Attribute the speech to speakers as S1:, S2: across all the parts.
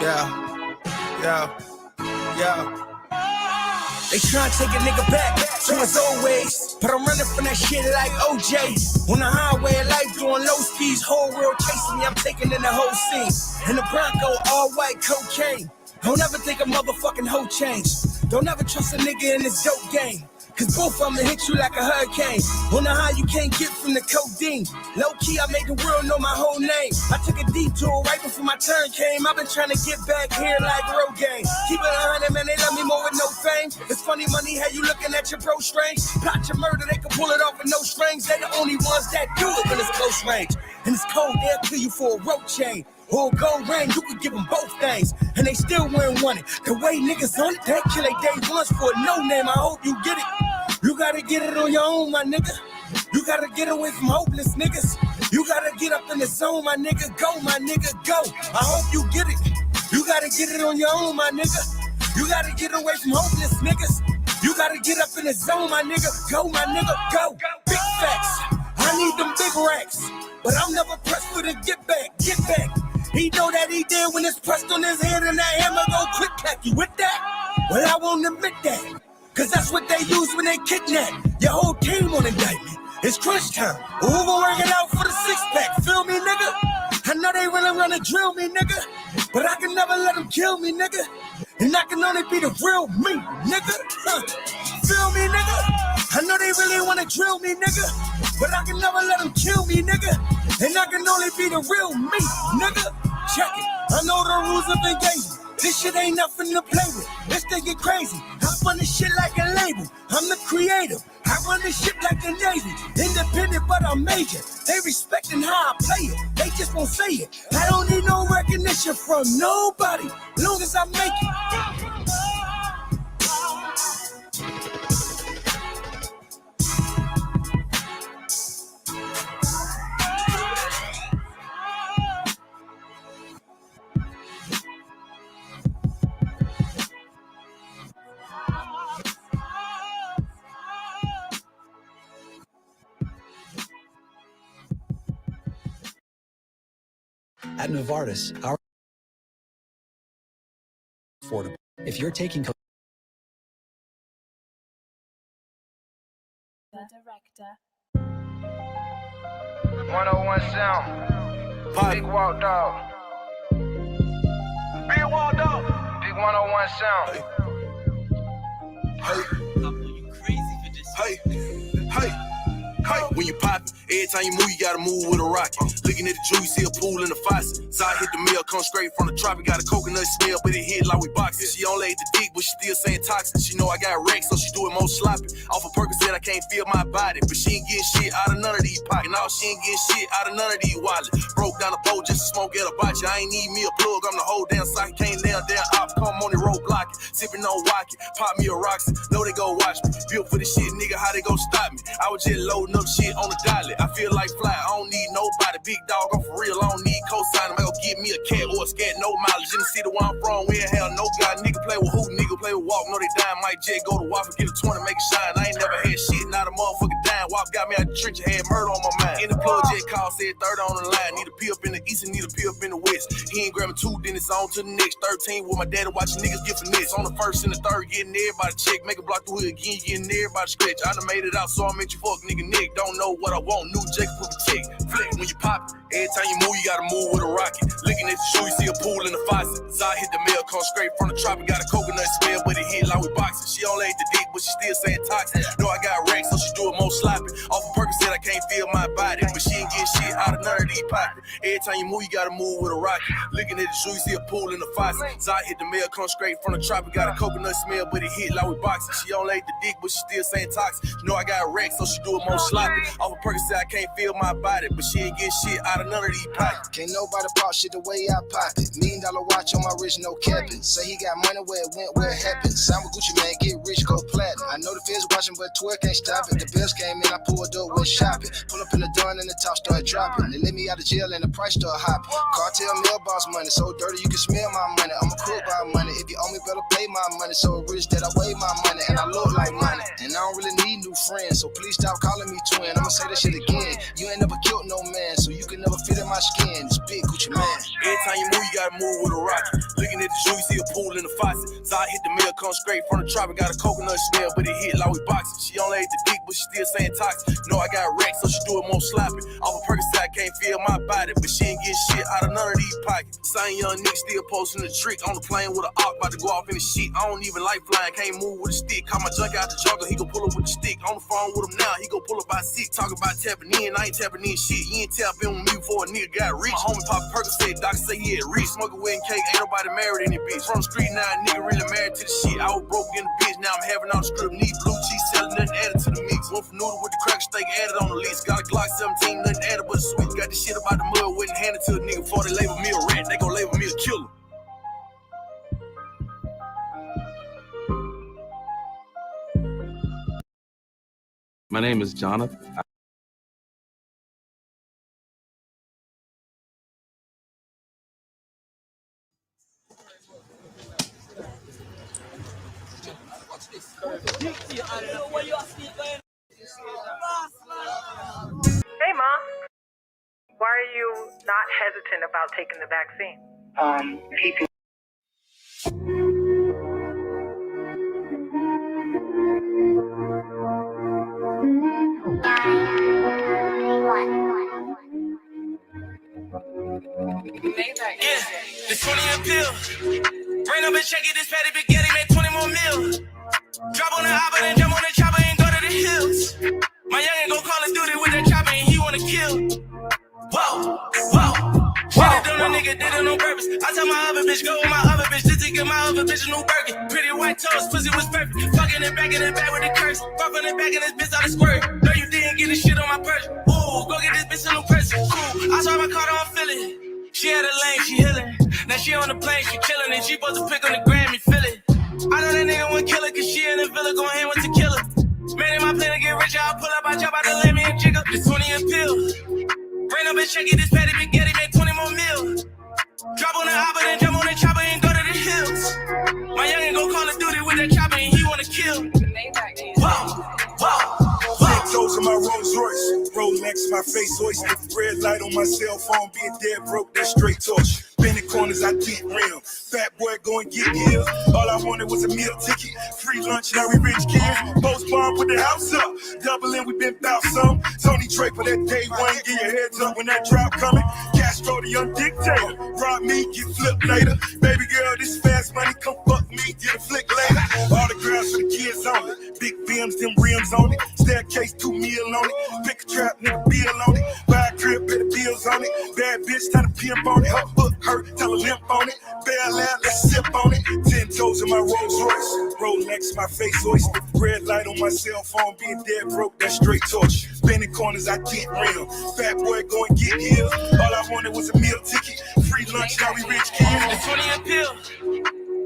S1: Yeah, yeah, yeah. They try to take a nigga back to his old ways, but I'm running from that shit like OJ. On the highway of life doing low speeds, whole world chasing me, I'm taking in the whole scene. In the Bronco, all white cocaine. Don't ever think a motherfucking hoe change. Don't ever trust a nigga in this dope game, cause both of them will hit you like a hurricane. On the high you can't get from the codeine. Low key I made the world know my whole name. I took a detour right before my turn came. I've been trying to get back here like Rogaine. Keep it 100, man, they love me more with no fame. It's funny money how you looking at your bro strange. Plot your murder, they can pull it off with no strings. They the only ones that do it when it's close range. And it's cold, they'll kill you for a rope chain or a gold ring, you could give them both things, and they still wouldn't want it. The way niggas on it, they kill they day ones for a no name. I hope you get it. You gotta get it on your own, my nigga. You gotta get away from hopeless niggas. You gotta get up in the zone, my nigga. Go, my nigga, go. I hope you get it. You gotta get it on your own, my nigga. You gotta get away from hopeless niggas. You gotta get up in the zone, my nigga. Go, my nigga, go. Big facts. I need them big racks, but I'm never pressed for the get back, get back. He know that he did when it's pressed on his head and that hammer go click clack. You with that? Well, I won't admit that, cause that's what they use when they kidnap your whole team on indictment. It's crunch time. Who gon' work it out for the six-pack? Feel me, nigga? I know they really wanna drill me, nigga, but I can never let them kill me, nigga. And I can only be the real me, nigga. Feel me, nigga? I know they really wanna drill me, nigga, but I can never let them kill me, nigga. And I can only be the real me, nigga. Check it. I know the rules of engagement. This shit ain't nothing to play with. This thing get crazy. I run this shit like a label. I'm the creator. I run this shit like the Navy. Independent, but I'm major. They respecting how I play it. They just won't say it. I don't need no recognition from nobody, as long as I make it.
S2: At Novartis, our affordable. If you're taking
S3: the director.
S4: 101 sound. Big Walk Dog. Big Walk Dog. Big 101 sound.
S5: Hey. When you pop it, every time you move, you gotta move with a rocket. Looking at the jewel, you see a pool in the faucet. Zai hit the mill, come straight from the tropic. Got a coconut smell, but it hit like we boxing. She only ate the dick, but she still saying toxic. She know I got wrecked, so she do it more sloppy. Off of Percocet, I can't feel my body, but she ain't getting shit out of none of these pockets. No, she ain't getting shit out of none of these wallets. Broke down the pole just to smoke at a botch. I ain't need me a plug, I'm the whole damn socket. Can't down op, come on the road blocking. Sipping on Wacky, pop me a Roxy. Know they go watch me. Built for the shit, nigga, how they gon' stop me? I was just loading up shit on the dolly. I feel like fly, I don't need nobody. Big dog, I'm for real, I don't need cosign. I go get me a cat or a scat, no mileage. In the city where I'm from, we ain't hell no God. Nigga play with who, nigga play with walk. No, they dying, Mike J, go to Waffle, get a 20, make it shine. I ain't never had shit, not a motherfucking dime. Wop got me out the trench, had murder on my mind. In the plug, J call, said 30 on the line. Need a pee up in the east and need a pee up in the west. He ain't grabbing two, then it's on to the next. 13 with my daddy watching niggas get finesse. On the first and the third, getting everybody check. Make a block the hood again, getting everybody scratch. I done made it out, so I meant you fuck nigga Nick. Don't know what I want, new Jacob put a tick. Flick when you pop it. Every time you move, you gotta move with a rocket. Looking at the shoe, you see a pool in the faucet. Zai hit the mail, come straight from the tropic. Got a coconut smell, but it hit like we boxing. She only ate the dick, but she still saying toxic. Know I got wrecked, so she do it more sloppy. Off of Percocet, I can't feel my body, but she ain't getting shit out of none of these pockets. Every time you move, you gotta move with a rocket. Looking at the shoe, you see a pool in the faucet. Zai hit the mail, come straight from the tropic. Got a coconut smell, but it hit like we boxing. She only ate the dick, but she still saying toxic. Know I got wrecked, so she do it more sloppy. Off of Percocet, I can't feel my body, but she ain't getting shit out of none of these pockets.
S6: Can't nobody pop shit the way I pop it. $1 million watch on my wrist, no capping. Say he got money where it went, where it happened. I'm a Gucci man, get rich, go platinum. I know the feds watching, but 12 can't stop it. The bills came in, I pulled up, went shopping. Pull up in the dawn and the top started dropping. They let me out of jail and the price started hopping. Cartel mailbox money, so dirty you can smell my money. I'm a crook by money. If you owe me, better pay my money. So rich that I weigh my money and I look like money. And I don't really need new friends, so please stop calling me twin. I'ma say that shit again. You ain't never killed no man, so you can never fit in my skin. This big Gucci man.
S5: Every time you move, you gotta move with a rocket. Looking at the jewel, you see a pool in the faucet. So I hit the mill, come straight from the tropic. Got a coconut smell, but it hit like we boxing. She only ate the dick, but she still saying toxic. Know I got wrecked, so she do it more sloppy. Off a Percocet, I can't feel my body, but she ain't get shit out of none of these pockets. Same young nigga still posting the trick on the plane with an op, about to go off in the shit. I don't even like flying, can't move with a stick. Call my junk out the jungle, he gon' pull up with the stick. On the phone with him now, he gon' pull up by 6. Talking about tapping in, I ain't tapping in shit. You ain't tapping with me before a nigga got rich. My homie pop Percocet, doctor say he had rich. Smoking wedding cake, ain't nobody married in this bitch. From the street now, a nigga really married to the shit. I was broke in the bitch, now I'm having all the script. Need blue cheese, selling nothing added to the mix. One for noodle with the cracker steak added on the list. Got a Glock 17, nothing added but a sweet. Got this shit about the mud, wouldn't hand it to a nigga before they label me a rat. They gon' label me a killer.
S3: My name is Jonathan.
S7: Hey, Mom. Why are you not hesitant about taking the vaccine?
S8: People.
S1: Yeah, the 20 pill. Bring up and check it, this fatty spaghetti made 20 more mil. Drop on the hopper, then jump on the chopper and go to the hills. My youngin' go Call of Duty with that chopper and he wanna kill. Whoa, whoa. Shit it on a nigga, did it on purpose. I tell my other bitch, go with my other bitch, just to get my other bitch a new Birkin. Pretty white toes, pussy was perfect. Fucking it back in the back with the curse. Buffing it back in this bitch out of squirt. No, you didn't get this shit on my purse. Ooh, go get this bitch a new person. Cool, I saw my car, I'm feeling. She had a lane, she healing. Now she on the plane, she chilling. And she supposed to pick on the Grammy, feel it. I know that nigga won't kill her, cause she in the villa going in with the killer. Man, in my plan to get rich, I'll pull up, I jump out the lamb and jiggle. The 20 appeal. Bring up and check it, this fatty spaghetti made 20 more mil. Drop on the hopper, then jump on the chopper and go to the hills. My youngin' go Call of Duty with that chopper and he wanna kill. Whoa, whoa.
S9: Toes in my Rolls Royce, Rolex, my face oyster. Red light on my cell phone, being dead broke, that straight torch. Bending corners, I did rim. Fat boy going get ill. All I wanted was a meal ticket. Free lunch, now we rich kids. Post bomb, put the house up. Doubling, we been bout some. Tony Draper, that day one, get your heads up when that drop coming. Castro, the young dictator. Rob me, get flipped later. Baby girl, this fast money, come fuck me, get a flick later. Autographs for the kids only. Big Bims, them rims on it. Staircase, 2 mil on it. Pick a trap, nigga, bill on it. Buy a crib, better bills on it. Bad bitch, time to pimp on it. Her foot hurt, tell her limp on it. Bail out, let's sip on it. 10 toes in my Rolls Royce. Rolex, my face oyster. Red light on my cell phone, being dead broke, that straight torch. Bending corners, I get real. Fat boy going get ill. All I wanted was a meal ticket. Free lunch, now we rich kids.
S1: The 20 appeal.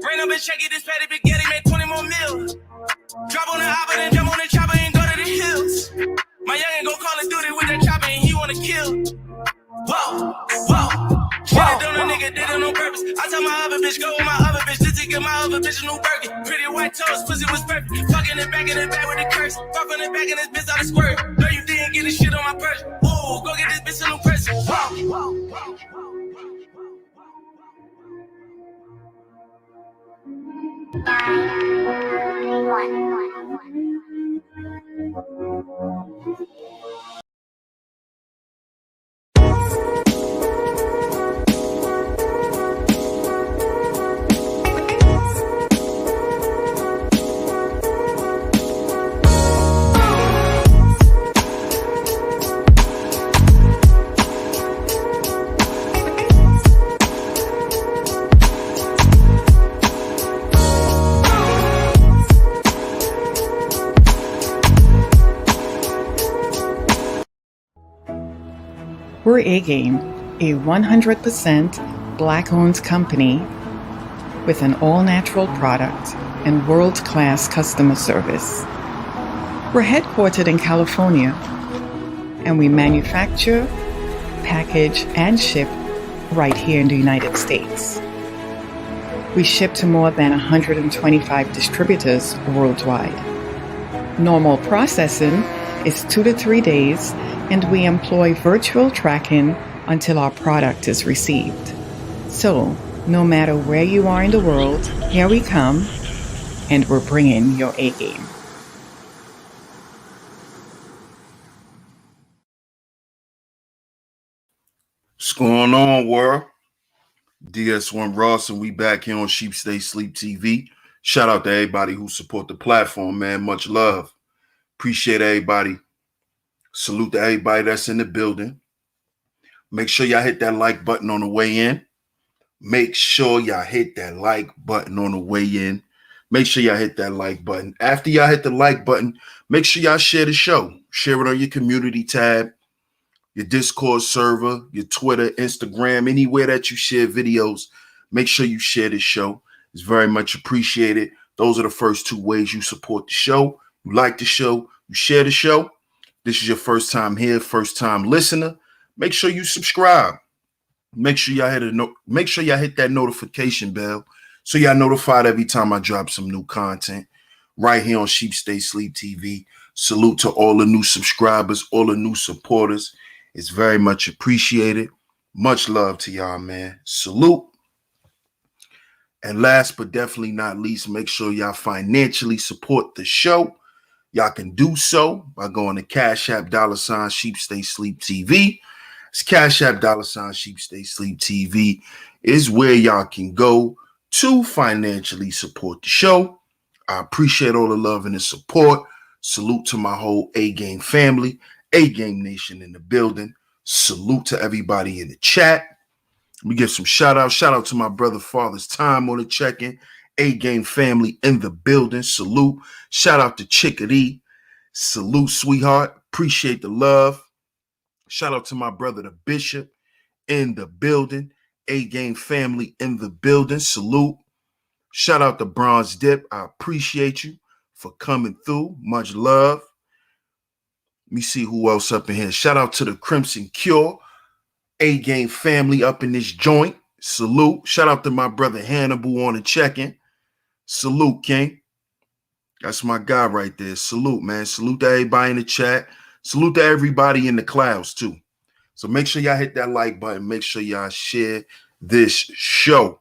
S1: Bring up and check it, this fatty spaghetti made 20 more mil. Drop on the hopper, then jump on the chopper and go to the hills. My youngin' go Call of Duty with that chopper and he wanna kill. Whoa, whoa. Shit it on a nigga, did it on purpose. I tell my other bitch, go with my other bitch, just to get my other bitch a new Birkin. Pretty white toes, pussy was perfect. Fucking it back in the back with the curse. Buffing it back in this bitch out of squirt. No, you didn't get this shit on my purse. Ooh, go get this bitch a new person. Whoa.
S10: We're A-Game, a 100% Black-owned company with an all-natural product and world-class customer service. We're headquartered in California, and we manufacture, package, and ship right here in the United States. We ship to more than 125 distributors worldwide. Normal processing is 2 to 3 days, and we employ virtual tracking until our product is received. So, No matter where you are in the world, here we come, and we're bringing your A game.
S8: What's going on, world? DS1 Ross, and we back here on Sheep Stay Sleep TV. Shout out to everybody who support the platform, man. Much love. Appreciate everybody. Salute to everybody that's in the building. Make sure y'all hit that like button on the way in. Make sure y'all hit that like button on the way in. Make sure y'all hit that like button. After y'all hit the like button, make sure y'all share the show. Share it on your community tab, your Discord server, your Twitter, Instagram, anywhere that you share videos. Make sure you share this show. It's very much appreciated. Those are the first two ways you support the show. You like the show, you share the show. This is your first time here, first time listener. Make sure you subscribe. Make sure y'all hit that notification bell so y'all notified every time I drop some new content right here on Sheep Stay Sleep TV. Salute to all the new subscribers, all the new supporters. It's very much appreciated. Much love to y'all, man. Salute. And last but definitely not least, make sure y'all financially support the show. Y'all can do so by going to CashApp $ Sheep Stay Sleep TV. It's CashApp $ Sheep Stay Sleep TV is where y'all can go to financially support the show. I appreciate all the love and the support. Salute to my whole A-Game family, A-Game Nation in the building. Salute to everybody in the chat. We give some shout out. Shout out to my brother Father's Time on the check-in. A-Game family in the building. Salute. Shout out to Chickadee. Salute, sweetheart. Appreciate the love. Shout out to my brother, the Bishop, in the building. A-Game family in the building. Salute. Shout out to Bronze Dip. I appreciate you for coming through. Much love. Let me see who else up in here. Shout out to the Crimson Cure. A-Game family up in this joint. Salute. Shout out to my brother Hannibal on the check-in. Salute, King. That's my guy right there. Salute, man. Salute to everybody in the chat. Salute to everybody in the clouds, too. So make sure y'all hit that like button. Make sure y'all share this show.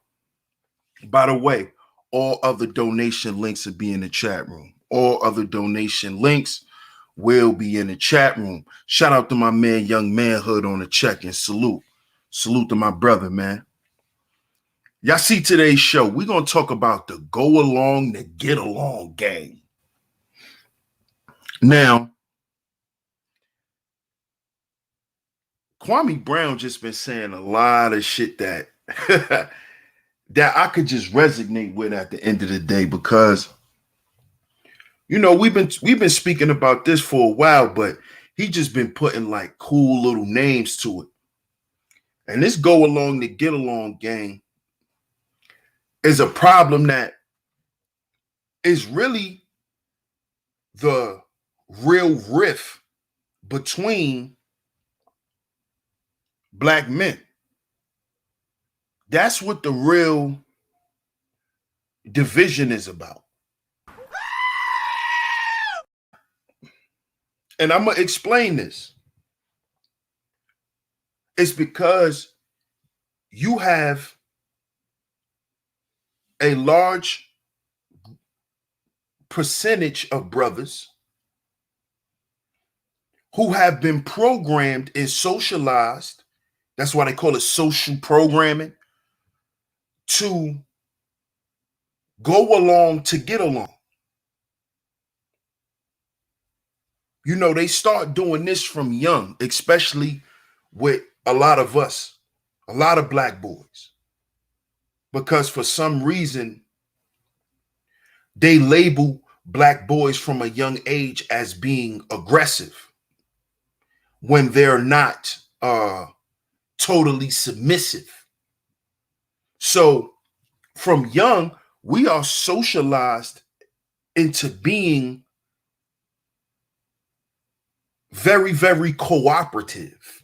S8: By the way, all other donation links will be in the chat room. All other donation links will be in the chat room. Shout out to my man, Young Manhood on the check-in. Salute. Salute to my brother, man. Y'all see today's show. We're going to talk about the go along to get along game. Now, Kwame Brown just been saying a lot of shit that that I could just resonate with at the end of the day because, you know, we've been speaking about this for a while, but he just been putting like cool little names to it. And this go along to get along game is a problem that is really the real rift between Black men. That's what the real division is about. And I'm going to explain this. It's because you have a large percentage of brothers who have been programmed and socialized. That's why they call it social programming, to go along to get along. You know, they start doing this from young, especially with a lot of us, a lot of Black boys, because for some reason, they label Black boys from a young age as being aggressive when they're not totally submissive. So from young, we are socialized into being very, very cooperative,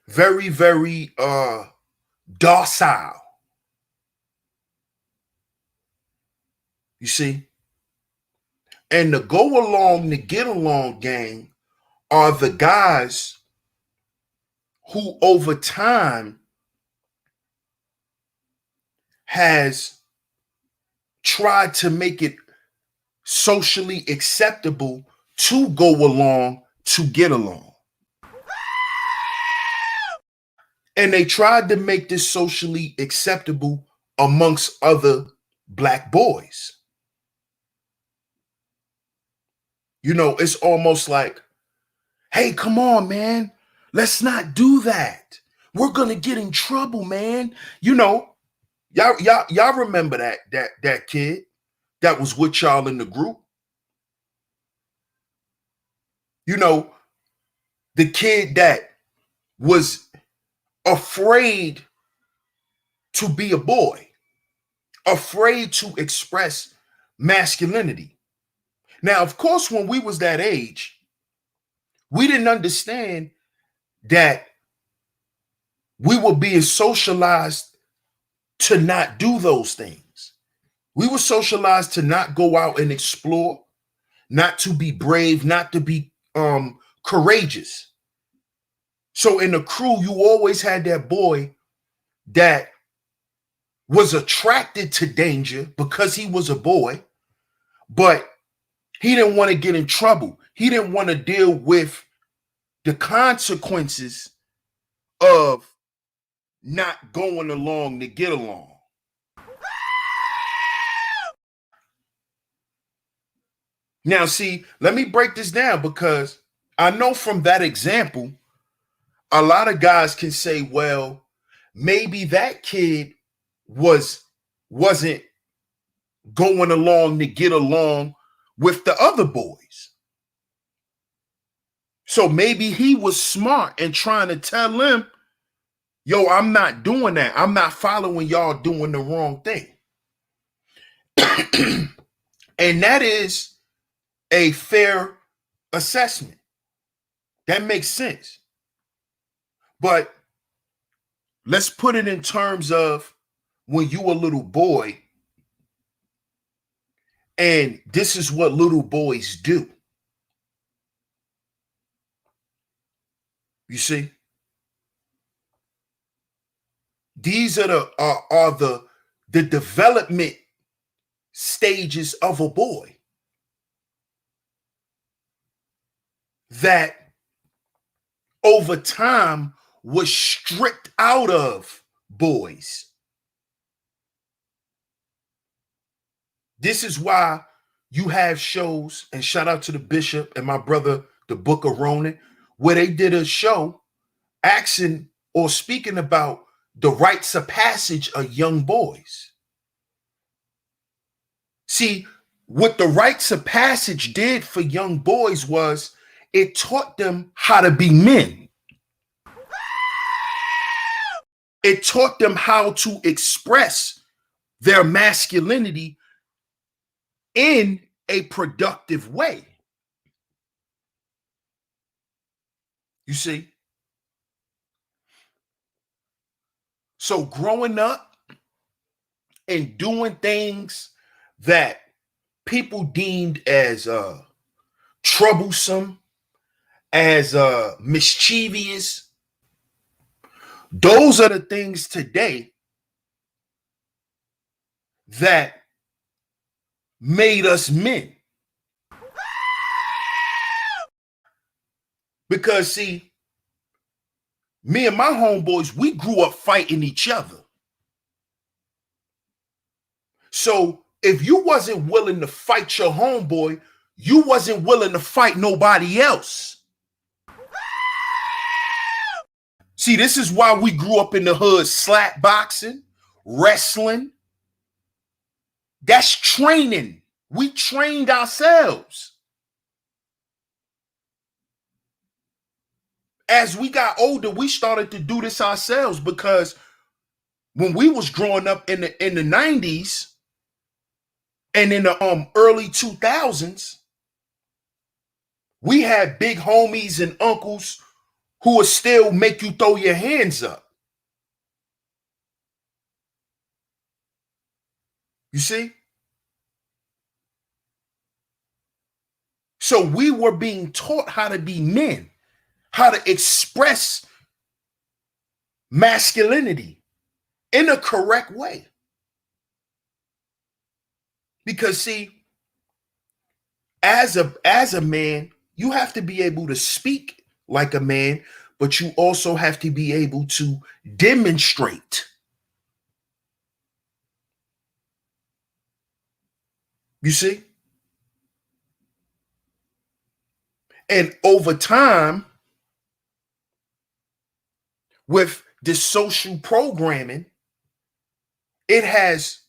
S8: very, very docile. You see? And the go along, the get along gang are the guys who over time has tried to make it socially acceptable to go along to get along. And they tried to make this socially acceptable amongst other black boys. You know, it's almost like, hey, come on, man. Let's not do that. We're gonna get in trouble, man. You know, y'all remember that kid that was with y'all in the group? You know, the kid that was afraid to be a boy, afraid to express masculinity. Now, of course, when we was that age, we didn't understand that we were being socialized to not do those things. We were socialized to not go out and explore, not to be brave, not to be courageous. So in the crew, you always had that boy that was attracted to danger because he was a boy, but he didn't want to get in trouble. He didn't want to deal with the consequences of not going along to get along. Now, see, let me break this down, because I know from that example, a lot of guys can say, well, maybe that kid wasn't going along to get along with the other boys. So maybe he was smart and trying to tell them, yo, I'm not doing that. I'm not following y'all doing the wrong thing. And that is a fair assessment. That makes sense. But let's put it in terms of when you a little boy, and this is what little boys do. You see? These are the development stages of a boy that over time was stripped out of boys. This is why you have shows, and shout out to the Bishop and my brother, the Book of Ronan, where they did a show asking or speaking about the rites of passage of young boys. See, what the rites of passage did for young boys was it taught them how to be men. It taught them how to express their masculinity in a productive way. You see? So growing up and doing things that people deemed as troublesome, as mischievous, those are the things today that made us men. Because see, me and my homeboys, we grew up fighting each other. So if you wasn't willing to fight your homeboy, you wasn't willing to fight nobody else. See, this is why we grew up in the hood slap boxing, wrestling. That's training. We trained ourselves. As we got older, we started to do this ourselves, because when we was growing up in the 90s and in the early 2000s, we had big homies and uncles who would still make you throw your hands up. You see? So we were being taught how to be men, how to express masculinity in a correct way. Because see, as a man, you have to be able to speak like a man, but you also have to be able to demonstrate. You see? And over time, with this social programming, it has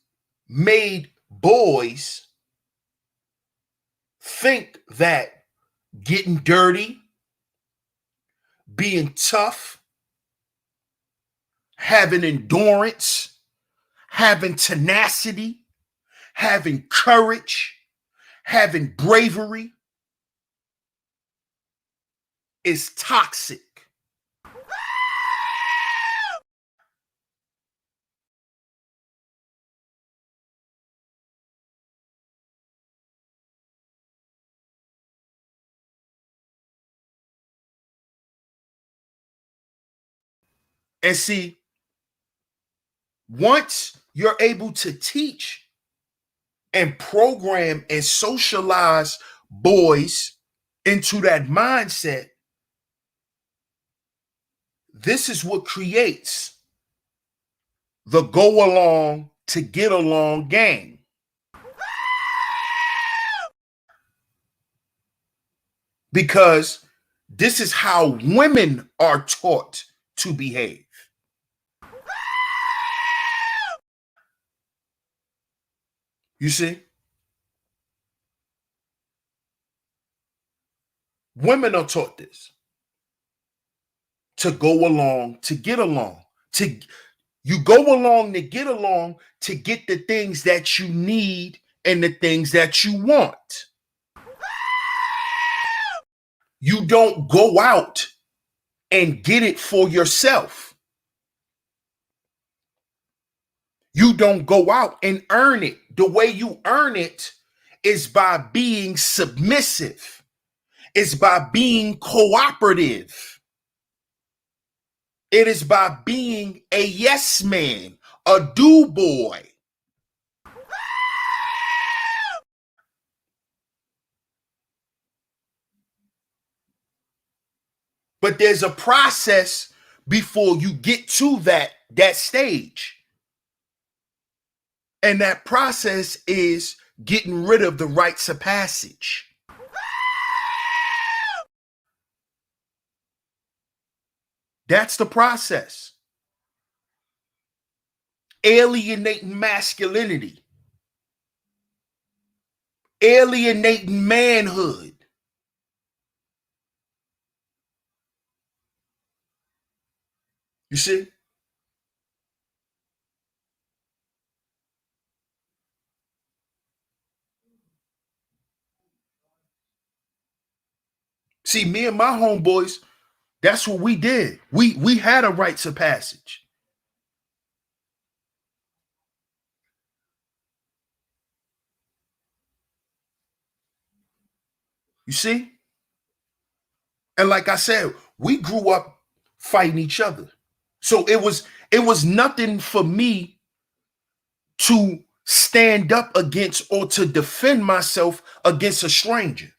S8: made boys think that getting dirty, being tough, having endurance, having tenacity, having courage, having bravery is toxic. And see, once you're able to teach and program and socialize boys into that mindset, this is what creates the go along to get along gang. Because this is how women are taught to behave. You see? Women are taught this. To go along, to get along. You go along to get along to get the things that you need and the things that you want. You don't go out and get it for yourself. You don't go out and earn it. The way you earn it is by being submissive. It's by being cooperative. It is by being a yes man, a do boy. But there's a process before you get to that stage. And that process is getting rid of the rites of passage. That's the process. Alienating masculinity. Alienating manhood. You see? See, me and my homeboys, that's what we did. We had a rites of passage. You see? And like I said, we grew up fighting each other. So it was nothing for me to stand up against or to defend myself against a stranger.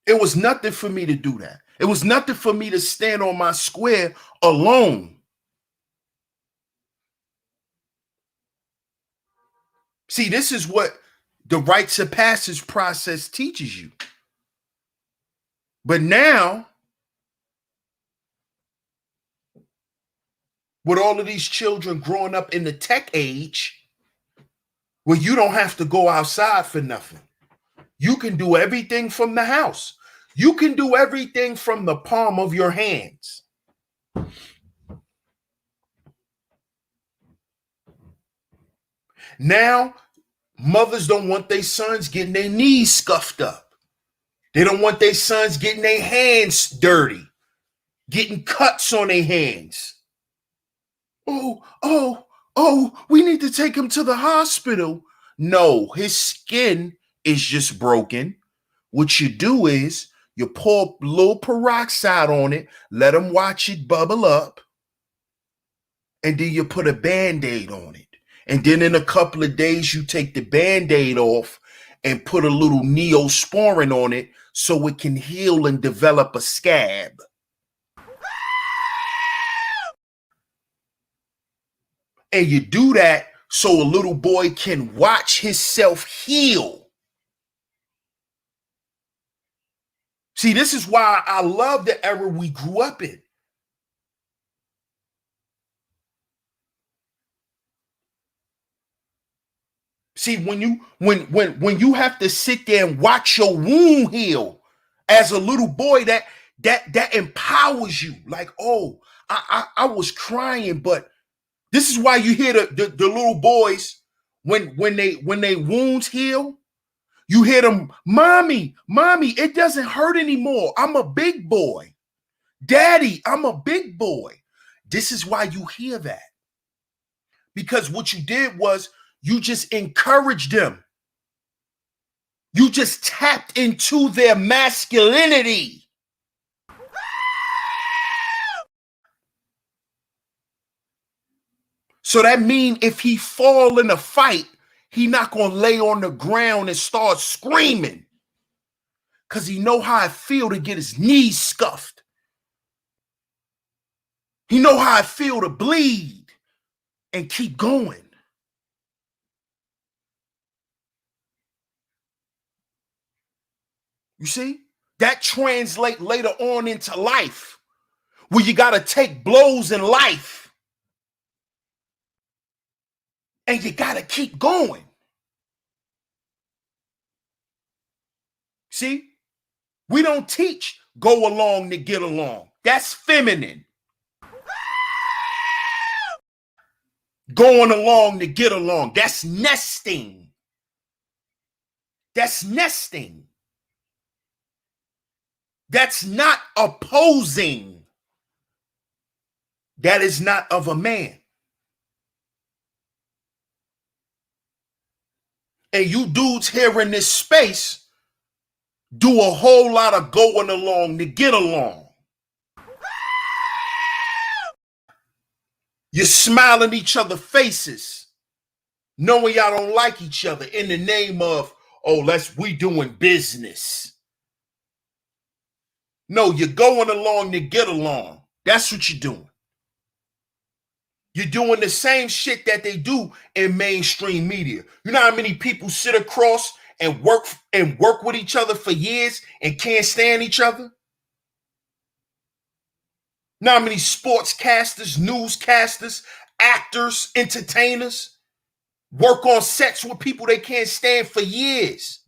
S8: It was nothing for me to do that. It was nothing for me to stand on my square alone. See, this is what the rites of passage process teaches you. But now, with all of these children growing up in the tech age, where you don't have to go outside for nothing. You can do everything from the house. You can do everything from the palm of your hands. Now, mothers don't want their sons getting their knees scuffed up. They don't want their sons getting their hands dirty, getting cuts on their hands. Oh, we need to take him to the hospital. No, his skin is just broken. What you do is you pour a little peroxide on it, let him watch it bubble up. and then you put a Band-Aid on it. And then in a couple of days, you take the Band-Aid off and put a little Neosporin on it so it can heal and develop a scab. And you do that so a little boy can watch himself heal. See, this is why I love the era we grew up in. See, when you have to sit there and watch your wound heal as a little boy, that empowers you. Like, oh, I was crying, but this is why you hear the little boys when they wounds heal, you hear them, mommy, it doesn't hurt anymore. I'm a big boy. Daddy, I'm a big boy. This is why you hear that. Because what you did was you just encouraged them. You just tapped into their masculinity. So that means if he fall in a fight, he not going to lay on the ground and start screaming. Because he know how it feel to get his knees scuffed. He know how it feel to bleed and keep going. You see? That translate later on into life, where you got to take blows in life. And you got to keep going. See? We don't teach go along to get along. That's feminine. Going along to get along. That's nesting. That's nesting. That's not opposing. That is not of a man. And you dudes here in this space do a whole lot of going along to get along. You're smiling each other faces, knowing y'all don't like each other in the name of, oh, we doing business. No, you're going along to get along. That's what you're doing. You're doing the same shit that they do in mainstream media. You know how many people sit across and work with each other for years and can't stand each other? You know how many sportscasters, newscasters, actors, entertainers work on sets with people they can't stand for years?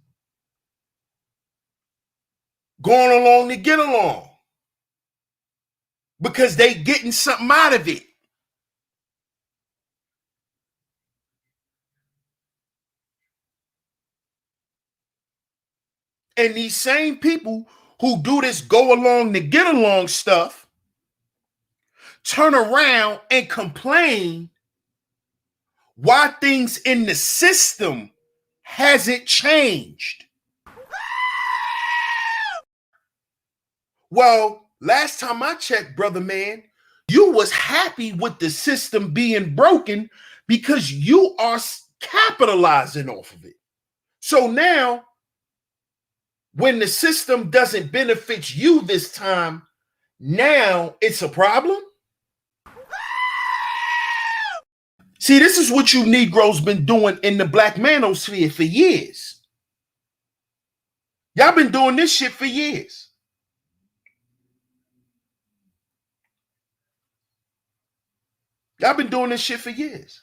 S8: Going along to get along. Because they getting something out of it. And these same people who do this go along to get along stuff turn around and complain why things in the system hasn't changed. Well, last time I checked, brother man, you was happy with the system being broken because you are capitalizing off of it. So now, when the system doesn't benefit you this time, now it's a problem? See, this is what you Negroes been doing in the black manosphere for years. Y'all been doing this shit for years. Y'all been doing this shit for years.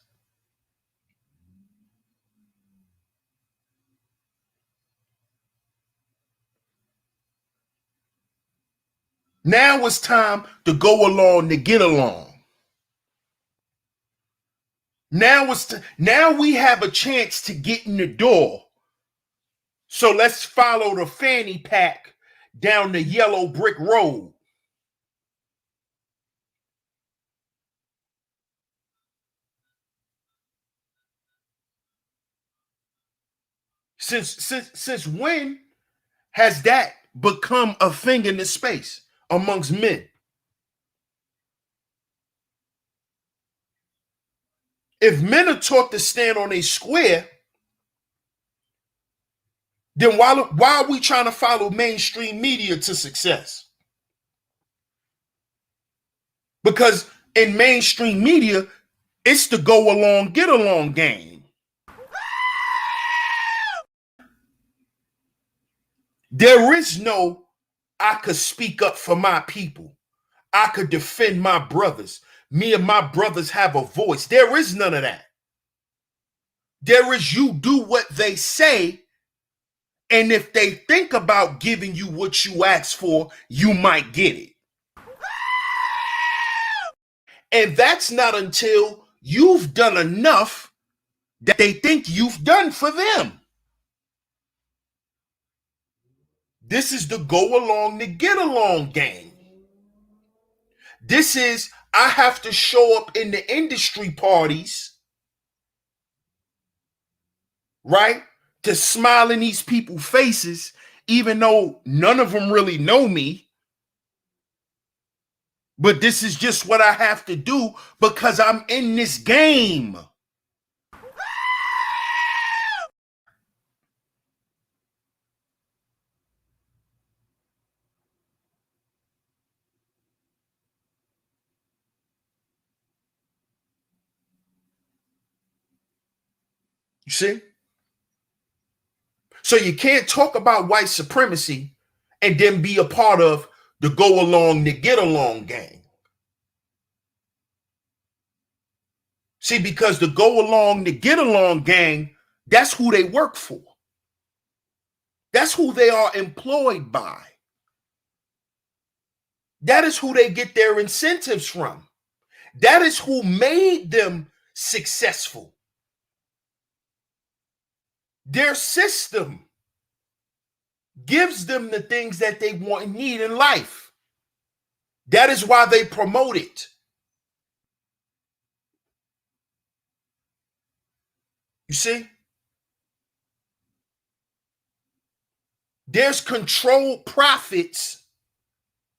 S8: Now it's time to go along to get along. Now we have a chance to get in the door. So let's follow the fanny pack down the yellow brick road. Since when has that become a thing in this space amongst men? If men are taught to stand on a square, then why are we trying to follow mainstream media to success? Because in mainstream media, it's the go along, get along game. There is no, I could speak up for my people. I could defend my brothers. Me and my brothers have a voice. There is none of that. There is you do what they say, and if they think about giving you what you ask for, you might get it. And that's not until you've done enough that they think you've done for them. This is the go along to get along game. This is, I have to show up in the industry parties, right? To smile in these people's faces, even though none of them really know me. But this is just what I have to do because I'm in this game. You see? So you can't talk about white supremacy and then be a part of the go along to get along gang. See, because the go along to get along gang, that's who they work for. That's who they are employed by. That is who they get their incentives from. That is who made them successful. Their system gives them the things that they want and need in life. That is why they promote it. You see? There's controlled profits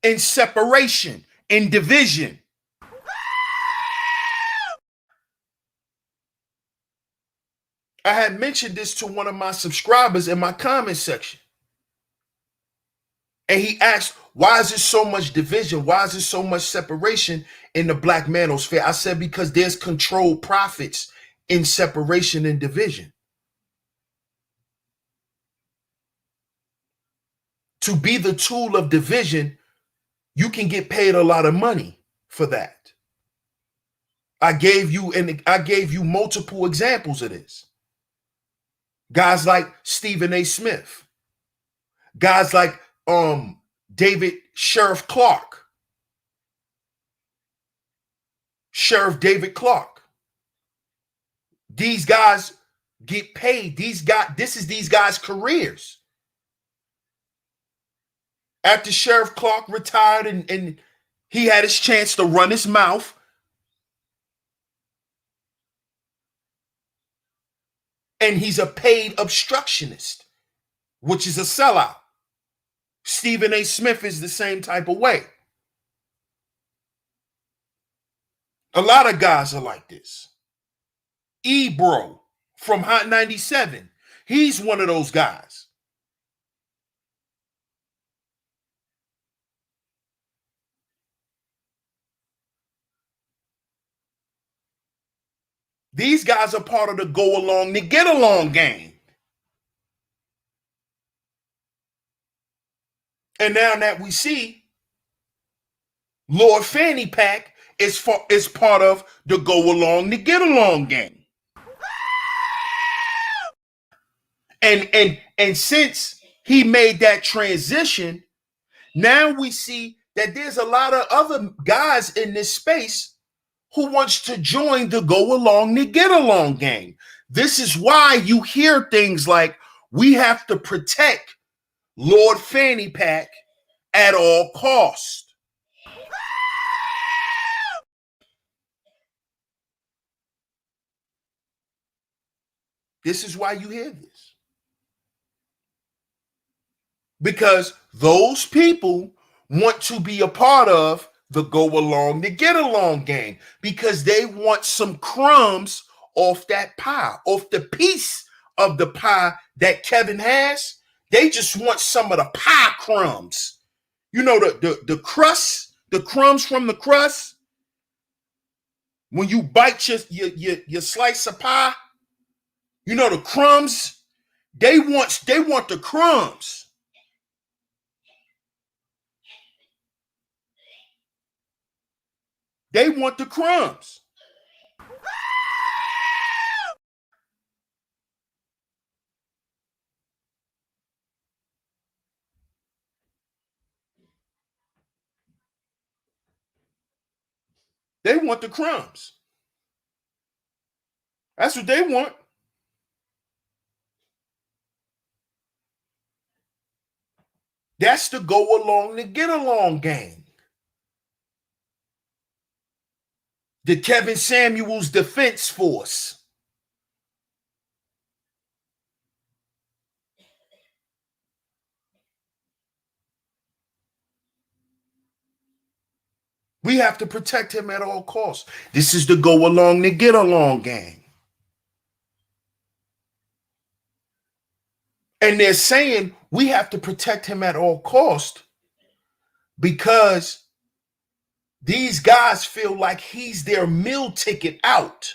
S8: in separation, in division. I had mentioned this to one of my subscribers in my comment section. And he asked, why is there so much division? Why is there so much separation in the black manosphere? I said, because there's controlled profits in separation and division. To be the tool of division, you can get paid a lot of money for that. I gave you multiple examples of this. Guys like Stephen A. Smith. Guys like David Sheriff Clark. Sheriff David Clark. These guys get paid. This is these guys' careers. After Sheriff Clark retired and he had his chance to run his mouth, and he's a paid obstructionist, which is a sellout. Stephen A. Smith is the same type of way. A lot of guys are like this. Ebro from Hot 97, he's one of those guys. These guys are part of the go along to get along game. And now that we see Lord Fanny Pack is part of the go along to get along game. And since he made that transition, now we see that there's a lot of other guys in this space who wants to join the go along to get along gang. This is why you hear things like, we have to protect Lord Fanny Pack at all costs. This is why you hear this. Because those people want to be a part of the go along to get along game, because they want some crumbs off that pie, off the piece of the pie that Kevin has. They just want some of the pie crumbs. You know, the crust, the crumbs from the crust. When you bite your slice of pie, you know the crumbs. They want the crumbs. They want the crumbs. They want the crumbs. That's what they want. That's the go along to get along game. The Kevin Samuels Defense Force. We have to protect him at all costs. This is the go along to get along game. And they're saying we have to protect him at all costs because these guys feel like he's their meal ticket out.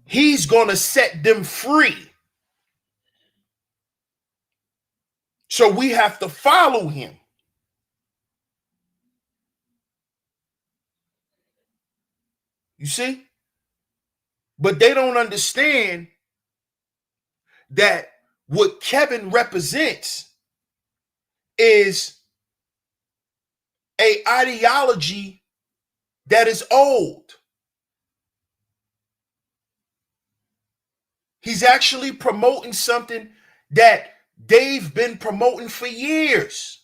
S8: He's going to set them free. So we have to follow him. You see? But they don't understand that what Kevin represents is an ideology that is old. He's actually promoting something that they've been promoting for years.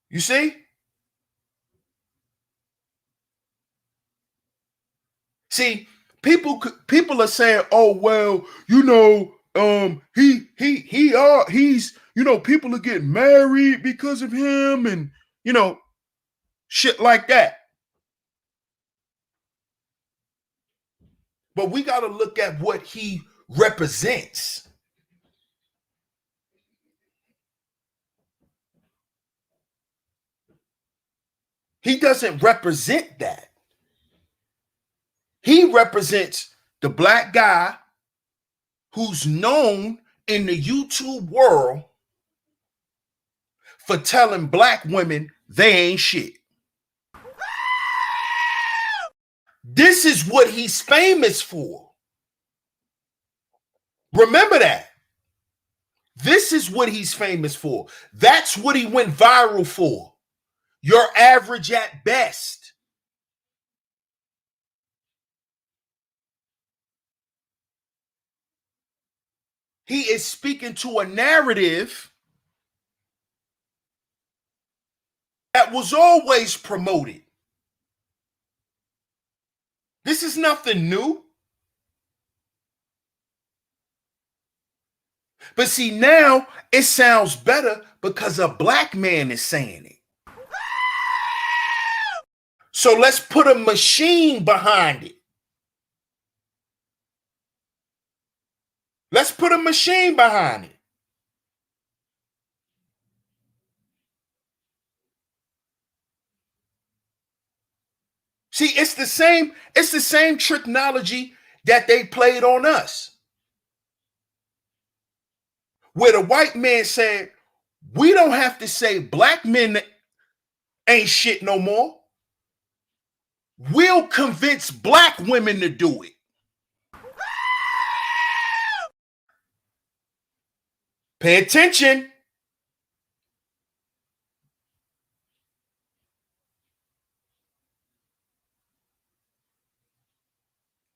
S8: You see? See, people are saying, "Oh well, you know, he's, you know, people are getting married because of him, and you know, shit like that." But we got to look at what he represents. He doesn't represent that. He represents the black guy who's known in the YouTube world for telling black women they ain't shit. This is what he's famous for. Remember that. This is what he's famous for. That's what he went viral for. You're average at best. He is speaking to a narrative that was always promoted. This is nothing new. But see, now it sounds better because a black man is saying it. So let's put a machine behind it. Let's put a machine behind it. See, it's the same technology that they played on us. Where the white man said, we don't have to say black men ain't shit no more. We'll convince black women to do it. Pay attention.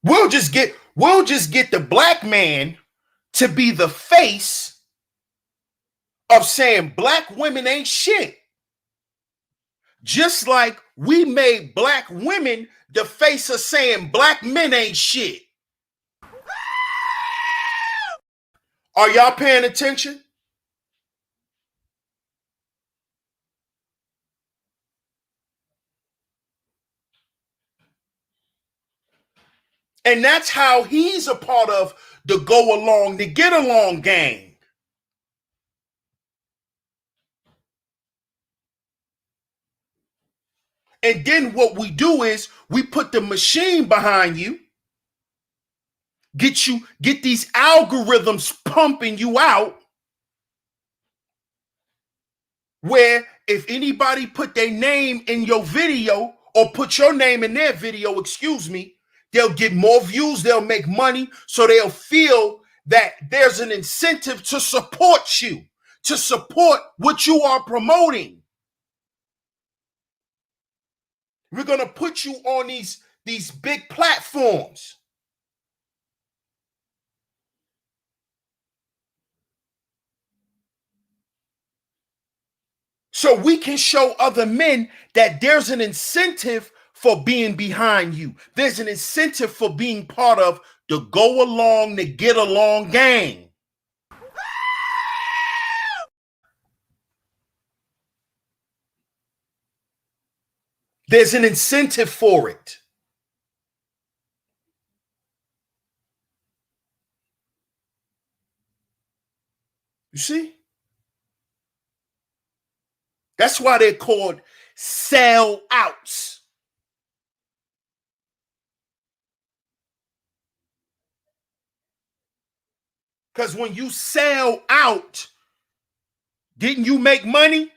S8: We'll just get the black man to be the face of saying black women ain't shit. Just like we made black women the face of saying black men ain't shit. Are y'all paying attention? And that's how he's a part of the go along, the get along gang. And then what we do is we put the machine behind you, get these algorithms pumping you out, where if anybody put their name in your video or put your name in their video, excuse me, they'll get more views, they'll make money, so they'll feel that there's an incentive to support you, to support what you are promoting. We're going to put you on these big platforms. So we can show other men that there's an incentive for being behind you. There's an incentive for being part of the go along, the get along gang. There's an incentive for it. You see? That's why they're called sell-outs. Because when you sell out, didn't you make money?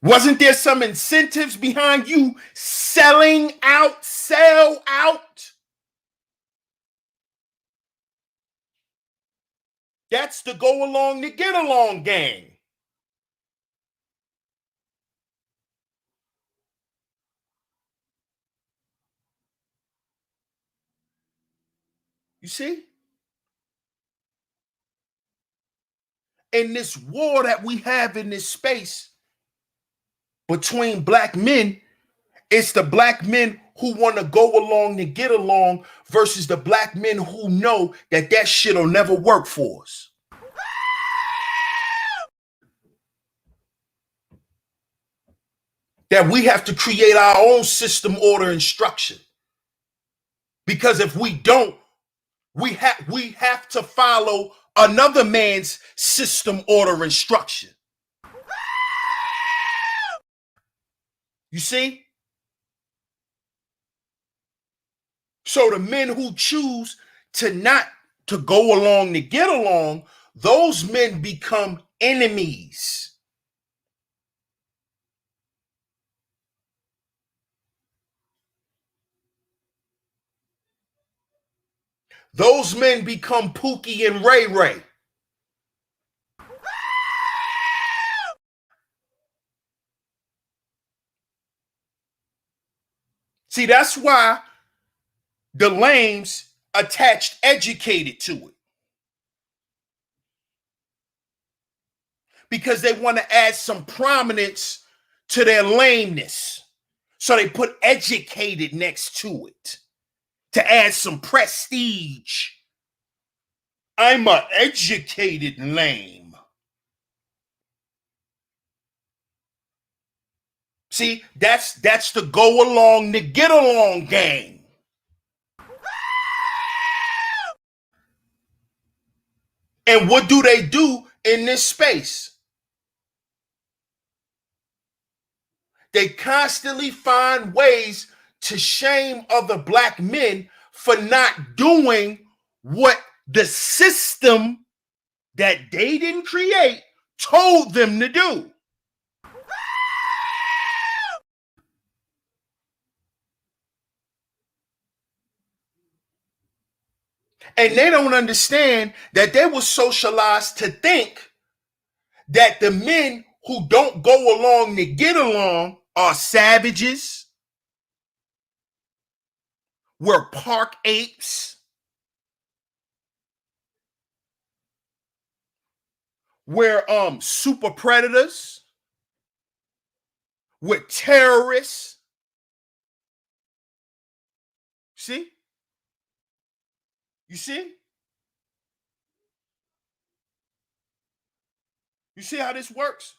S8: Wasn't there some incentives behind you selling out, sell out? That's the go along, the get along gang. You see? In this war that we have in this space between black men, it's the black men who want to go along and get along versus the black men who know that that shit'll never work for us. That we have to create our own system, order, and structure. Because if we don't, we have to follow another man's system, order, and structure. You see? So the men who choose to not to go along to get along, those men become enemies. Those men become Pookie and Ray Ray. See, that's why the lames attached educated to it. Because they want to add some prominence to their lameness. So they put educated next to it to add some prestige. I'm an educated lame. See, that's the go along, the get along gang. And what do they do in this space? They constantly find ways to shame other black men for not doing what the system that they didn't create told them to do. And they don't understand that they were socialized to think that the men who don't go along to get along are savages, we're park apes, we're super predators, we're terrorists. See? You see? You see how this works?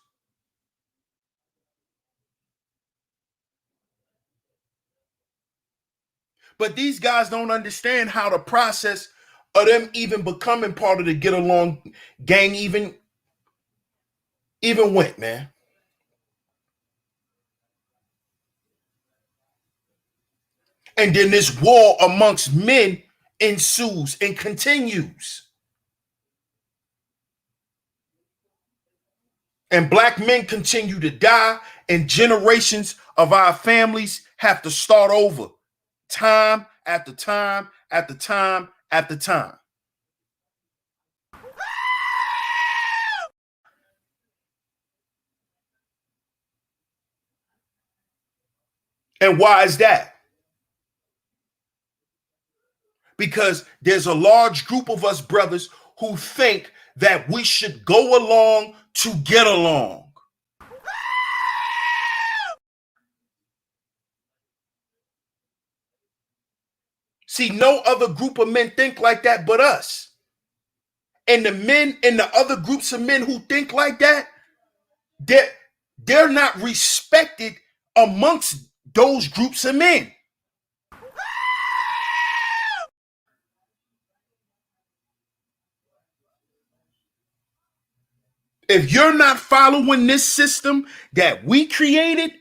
S8: But these guys don't understand how the process of them even becoming part of the Get Along gang even went, man. And then this war amongst men ensues and continues. And black men continue to die, and generations of our families have to start over time after time after time after time. And why is that? Because there's a large group of us brothers who think that we should go along to get along. See, no other group of men think like that but us. And the men in the other groups of men who think like that, they're not respected amongst those groups of men. If you're not following this system that we created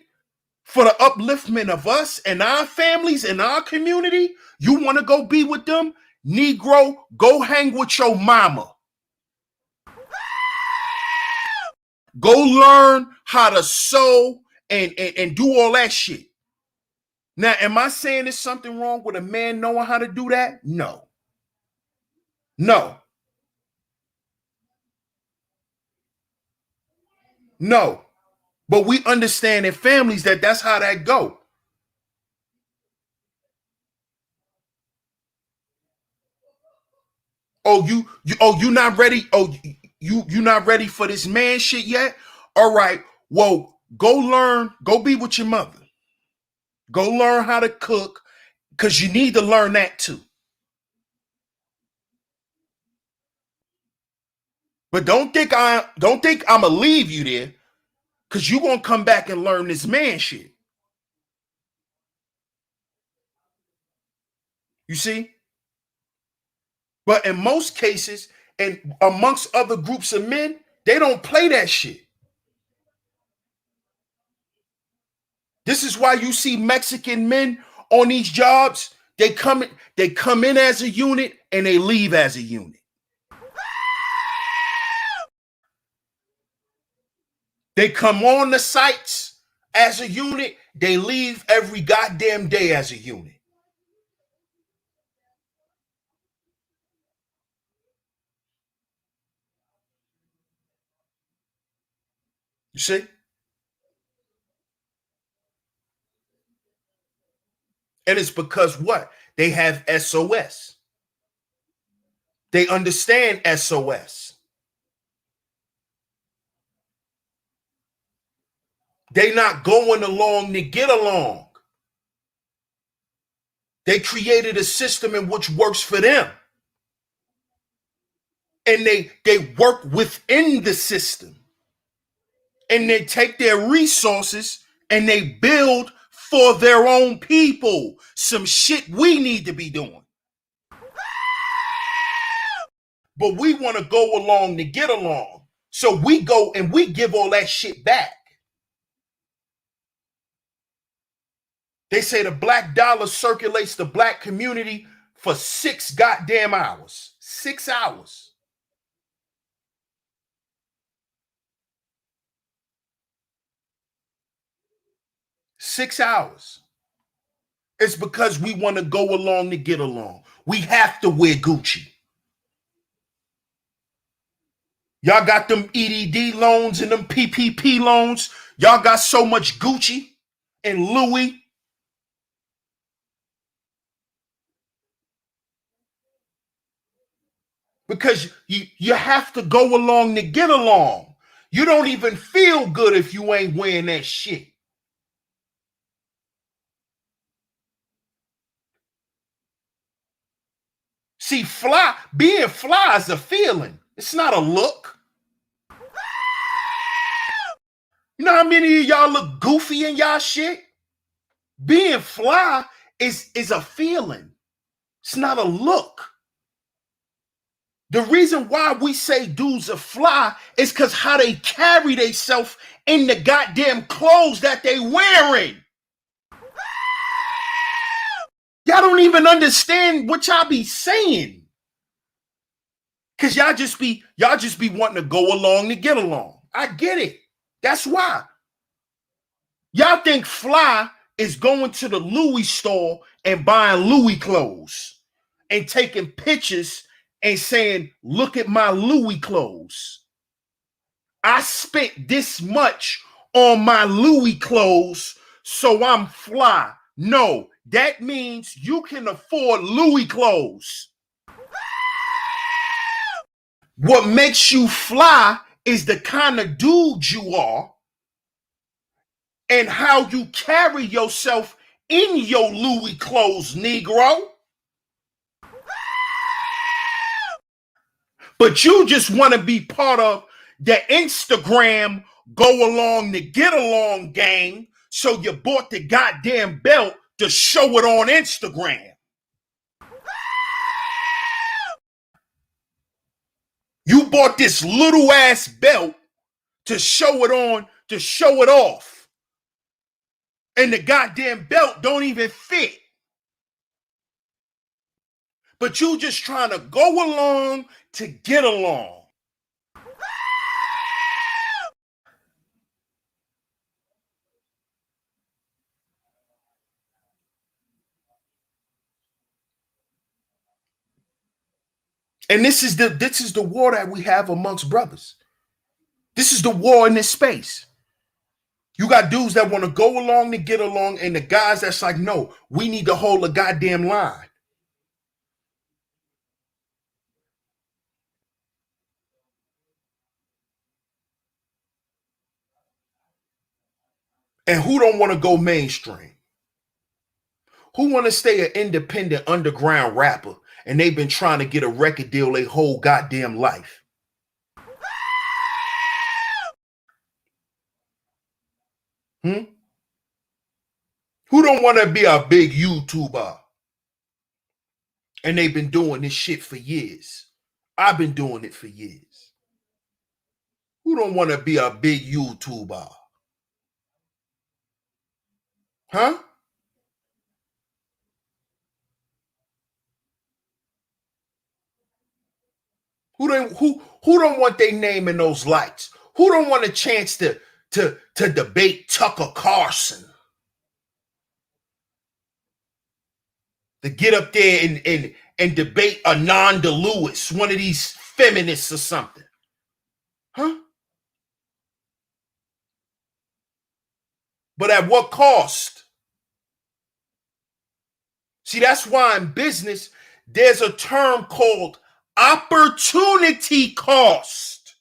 S8: for the upliftment of us and our families and our community, you want to go be with them? Negro, go hang with your mama. Go learn how to sew and do all that shit. Now, am I saying there's something wrong with a man knowing how to do that? No. No. No. But we understand in families that that's how that go. Oh, you not ready? Oh, you not ready for this man shit yet? All right. Well, go be with your mother. Go learn how to cook, because you need to learn that too. But don't think I'ma leave you there, because you're gonna come back and learn this man shit. You see? But in most cases, and amongst other groups of men, they don't play that shit. This is why you see Mexican men on these jobs. They come in as a unit and they leave as a unit. They come on the sites as a unit. They leave every goddamn day as a unit. You see? And it's because what? They have SOS. They understand SOS. They not going along to get along. They created a system in which works for them. And they work within the system. And they take their resources and they build for their own people. Some shit we need to be doing. But we want to go along to get along. So we go and we give all that shit back. They say the black dollar circulates the black community for 6 goddamn hours. 6 hours. Six hours. It's because we want to go along to get along. We have to wear Gucci. Y'all got them EDD loans and them PPP loans. Y'all got so much Gucci and Louis. Because you have to go along to get along. You don't even feel good if you ain't wearing that shit. See, being fly is a feeling. It's not a look. You know how many of y'all look goofy in y'all shit? Being fly is a feeling. It's not a look. The reason why we say dudes are fly is because how they carry themselves in the goddamn clothes that they wearing. Y'all don't even understand what y'all be saying. Cause y'all just be wanting to go along to get along. I get it. That's why. Y'all think fly is going to the Louis store and buying Louis clothes and taking pictures and saying, look at my Louis clothes. I spent this much on my Louis clothes, so I'm fly. No, that means you can afford Louis clothes. What makes you fly is the kind of dude you are and how you carry yourself in your Louis clothes, Negro. But you just want to be part of the Instagram go along to get along gang, so you bought the goddamn belt to show it on Instagram. You bought this little ass belt to show it on, to show it off. And the goddamn belt don't even fit. But you just trying to go along to get along. And this is the war that we have amongst brothers. This is the war in this space. You got dudes that want to go along to get along, and the guys that's like, no, we need to hold a goddamn line. And who don't want to go mainstream? Who want to stay an independent underground rapper and they've been trying to get a record deal their whole goddamn life? Who don't want to be a big YouTuber? And they've been doing this shit for years. I've been doing it for years. Who don't want to be a big YouTuber? Huh? Who don't want their name in those lights? Who don't want a chance to debate Tucker Carlson? To get up there and debate Ananda Lewis, one of these feminists or something. Huh? But at what cost? See, that's why in business, there's a term called opportunity cost.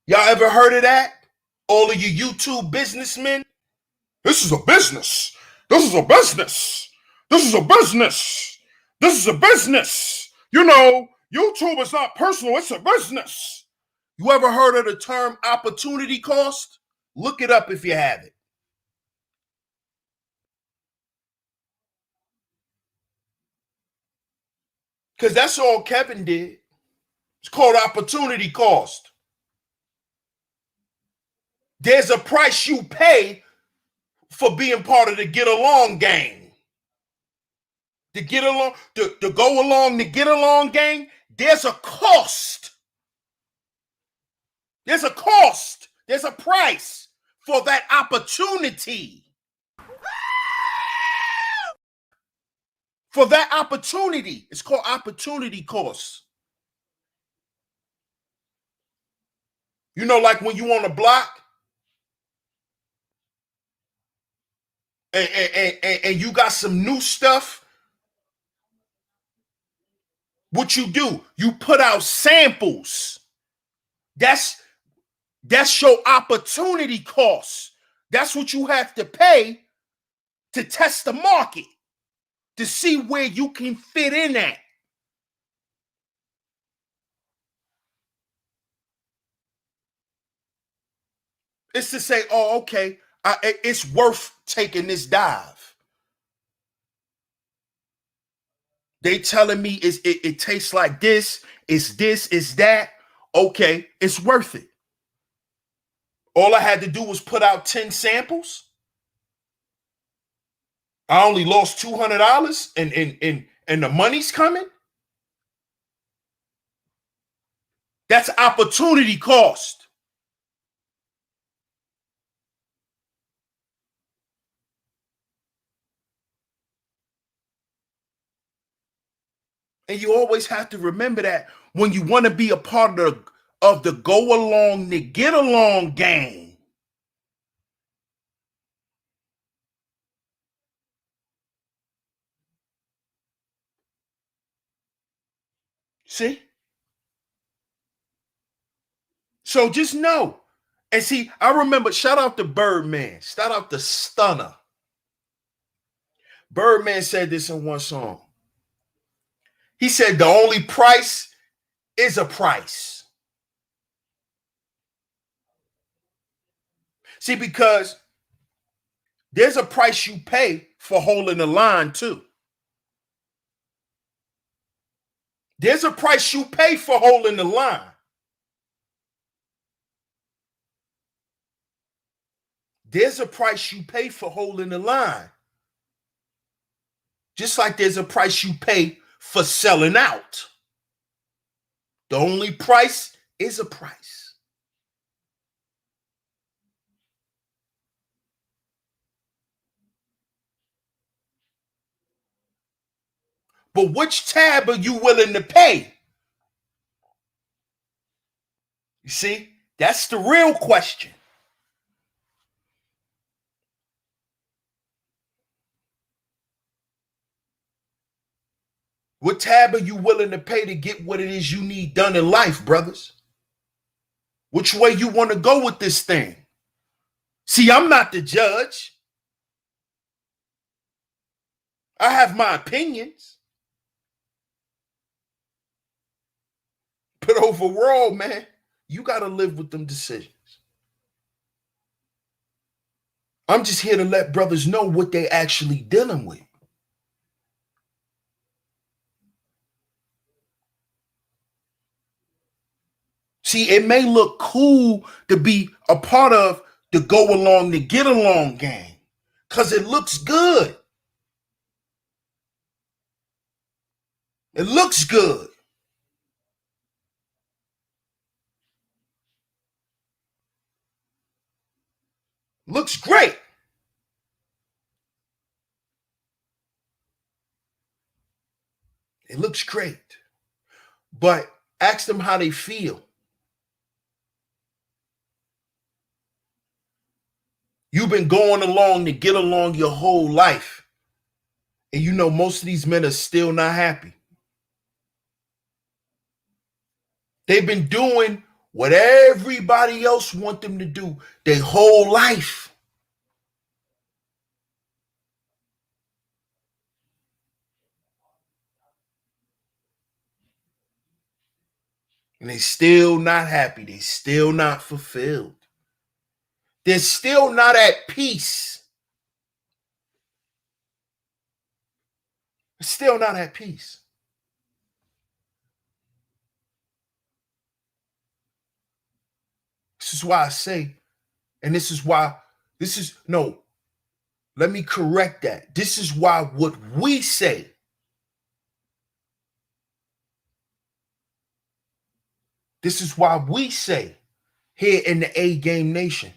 S8: Y'all ever heard of that? All of you YouTube businessmen? This is a business. This is a business. This is a business. This is a business. You know, YouTube is not personal. It's a business. You ever heard of the term opportunity cost? Look it up if you haven't. Because that's all Kevin did. It's called opportunity cost. There's a price you pay for being part of the get along gang. To get along, to go along, to get along gang, there's a cost. There's a cost. There's a price for that opportunity. For that opportunity. It's called opportunity cost. You know, like when you on a block and you got some new stuff, what you do? You put out samples. That's your opportunity cost. That's what you have to pay to test the market, to see where you can fit in at. It's to say, oh, okay, It's worth taking this dive. They telling me it tastes like this, it's that. Okay, it's worth it. All I had to do was put out 10 samples. I only lost $200 and the money's coming. That's opportunity cost. And you always have to remember that when you want to be a part of the go along to get along game. See? So just know. And see, I remember, shout out to Birdman, shout out to Stunner. Birdman said this in one song. He said the only price is a price. See, because there's a price you pay for holding the line too. There's a price you pay for holding the line. There's a price you pay for holding the line. Just like there's a price you pay for selling out. The only price is a price. But which tab are you willing to pay? You see, that's the real question. What tab are you willing to pay to get what it is you need done in life, brothers? Which way you want to go with this thing? See, I'm not the judge. I have my opinions. But overall, man, you got to live with them decisions. I'm just here to let brothers know what they actually dealing with. See, it may look cool to be a part of the go along to get along game because it looks good. It looks good. Looks great. It looks great. But ask them how they feel. You've been going along to get along your whole life. And you know most of these men are still not happy. They've been doing what everybody else want them to do their whole life. And they still not happy. They still not fulfilled. They're still not at peace. They're still not at peace. This is why I say, and let me correct that. This is why what we say here in the A Game Nation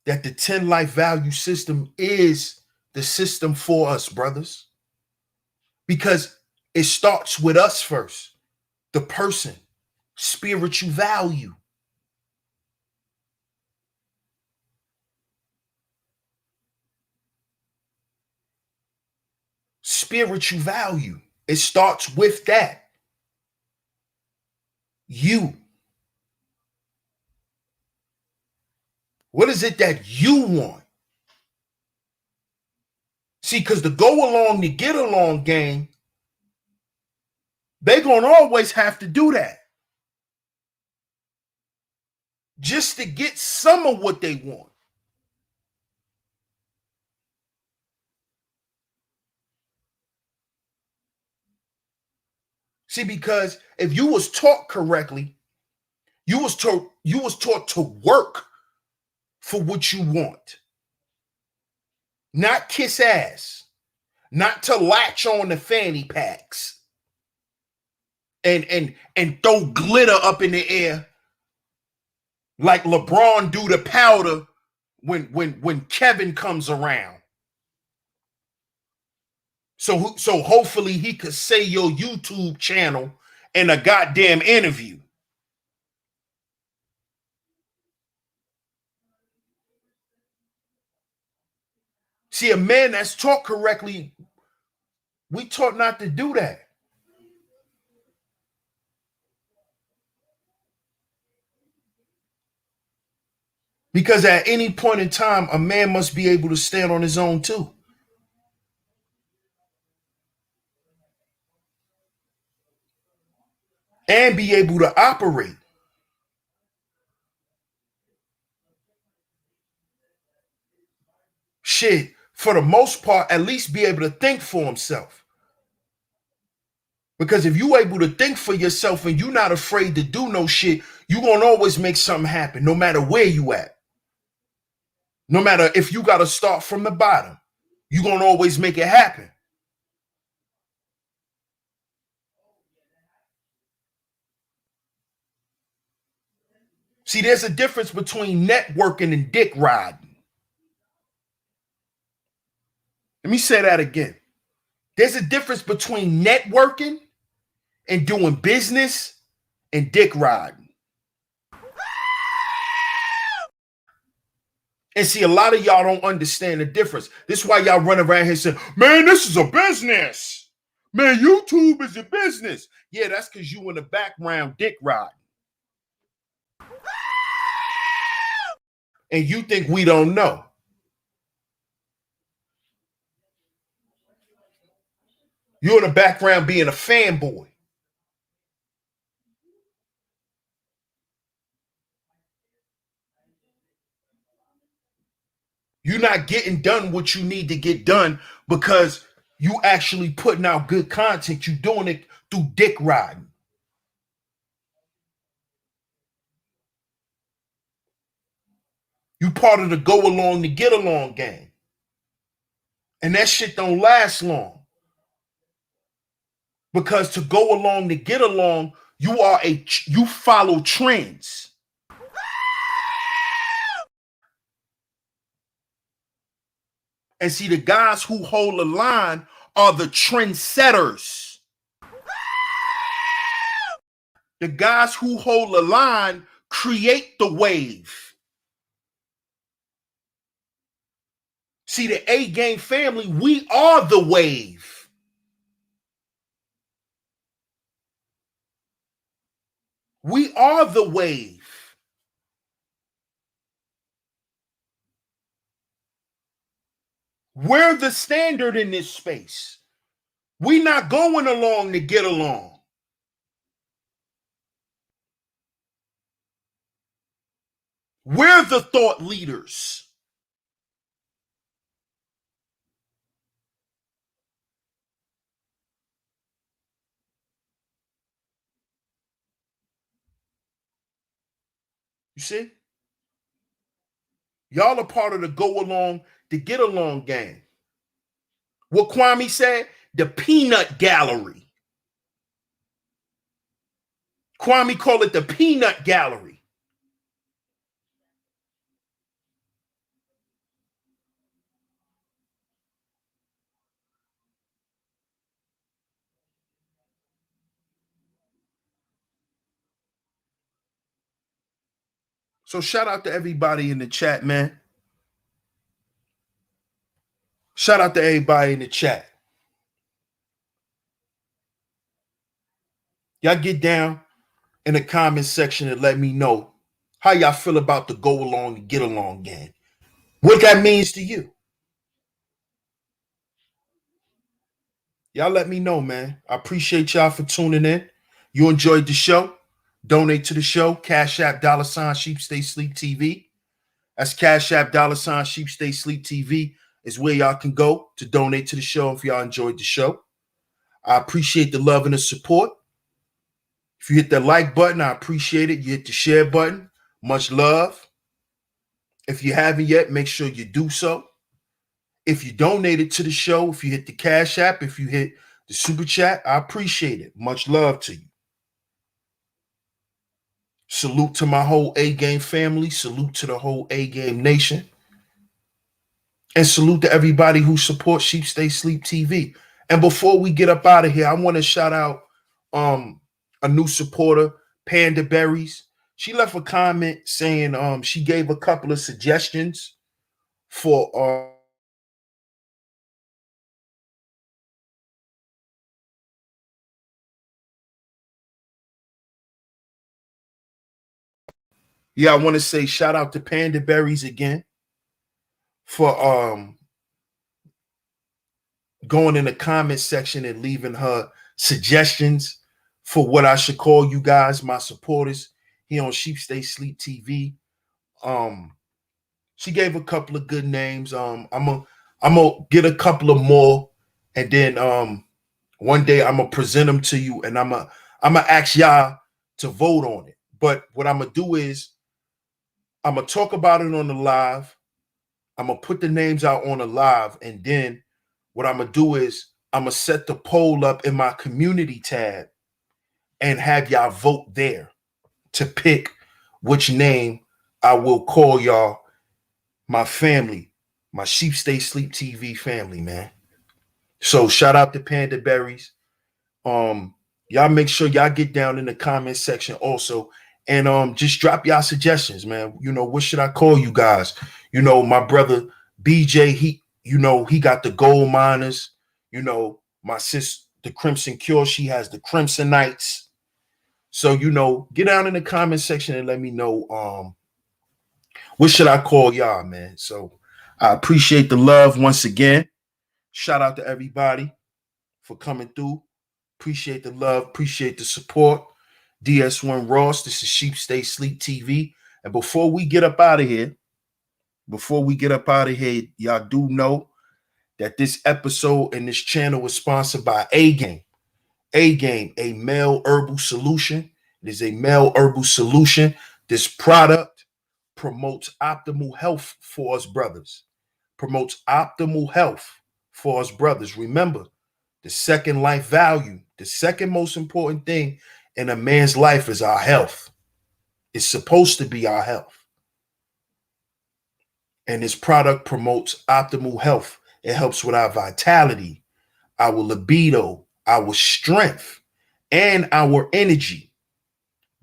S8: that the 10 life value system is the system for us, brothers. Because it starts with us first, the person, spiritual value. Spiritual value. It starts with that. You. What is it that you want? See, because the go along to get along game, they're going to always have to do that. just to get some of what they want. See, because if you was taught correctly, you was taught to work for what you want. Not kiss ass. Not to latch on the fanny packs. And throw glitter up in the air like LeBron do the powder when Kevin comes around. So hopefully he could say your YouTube channel in a goddamn interview. See, a man that's taught correctly, we taught not to do that. Because at any point in time, a man must be able to stand on his own too. And be able to operate. Shit, for the most part, at least be able to think for himself. Because if you able to think for yourself and you're not afraid to do no shit, you're going to always make something happen, no matter where you at. No matter if you got to start from the bottom, you're going to always make it happen. See, there's a difference between networking and dick riding. Let me say that again. There's a difference between networking and doing business and dick riding. And see, a lot of y'all don't understand the difference. This is why y'all run around here saying, man, this is a business. Man, YouTube is a business. Yeah, that's because you in the background dick riding. And you think we don't know. You're in the background being a fanboy. You're not getting done what you need to get done because you actually putting out good content. You're doing it through dick riding. You part of the go along to get along gang. And that shit don't last long. Because to go along to get along, you follow trends. And see, the guys who hold the line are the trendsetters. The guys who hold the line create the wave. See, the A-Game family, we are the wave. We are the wave. We're the standard in this space. We're not going along to get along. We're the thought leaders. You see? Y'all are part of the go along to get along gang. What Kwame said, the peanut gallery. Kwame called it the peanut gallery. So shout out to everybody in the chat, man. Shout out to everybody in the chat. Y'all get down in the comment section and let me know how y'all feel about the go along and get along gang. What that means to you. Y'all let me know, man. I appreciate y'all for tuning in. You enjoyed the show. donate to the show. Cash App $SheepStaySleepTV. That's Cash App $SheepStaySleepTV is where y'all can go to donate to the show if y'all enjoyed the show. I appreciate the love and the support. If you hit that like button, I appreciate it. You hit the share button. Much love. If you haven't yet, make sure you do so. If you donated to the show, if you hit the Cash App, if you hit the Super Chat, I appreciate it. Much love to you. Salute to my whole A-Game family. Salute to the whole A-Game nation. And salute to everybody who supports Sheep Stay Sleep TV. And before we get up out of here, I want to shout out a new supporter, Panda Berries. She left a comment saying she gave a couple of suggestions for I want to say shout out to Panda Berries again for going in the comment section and leaving her suggestions for what I should call you guys, my supporters here on Sheep Stay Sleep TV. She gave a couple of good names. I'm gonna get a couple of more, and then one day I'm gonna present them to you, and I'm gonna ask y'all to vote on it. But what I'm gonna do is I'm gonna talk about it on the live. I'm gonna put the names out on the live, and then what I'm gonna do is I'm gonna set the poll up in my community tab and have y'all vote there to pick which name I will call y'all, my family, my Sheep Stay Sleep TV family, man. So shout out to Panda Berries. Y'all make sure y'all get down in the comment section also, and just drop y'all suggestions, man. You know, what should I call you guys? You know, my brother BJ, he got the Gold Miners. You know, my sis, the Crimson Cure, she has the Crimson Knights. So, you know, get down in the comment section and let me know what should I call y'all, man. So I appreciate the love once again. Shout out to everybody for coming through. Appreciate the love, appreciate the support. DS1 Ross, this is Sheep Stay Sleep TV. And before we get up out of here, y'all do know that this episode and this channel is sponsored by A-Game. A-Game, a male herbal solution. It is a male herbal solution. This product promotes optimal health for us brothers. Promotes optimal health for us brothers. Remember, the second life value, the second most important thing in a man's life is our health. It's supposed to be our health. And this product promotes optimal health. It helps with our vitality, our libido, our strength, and our energy.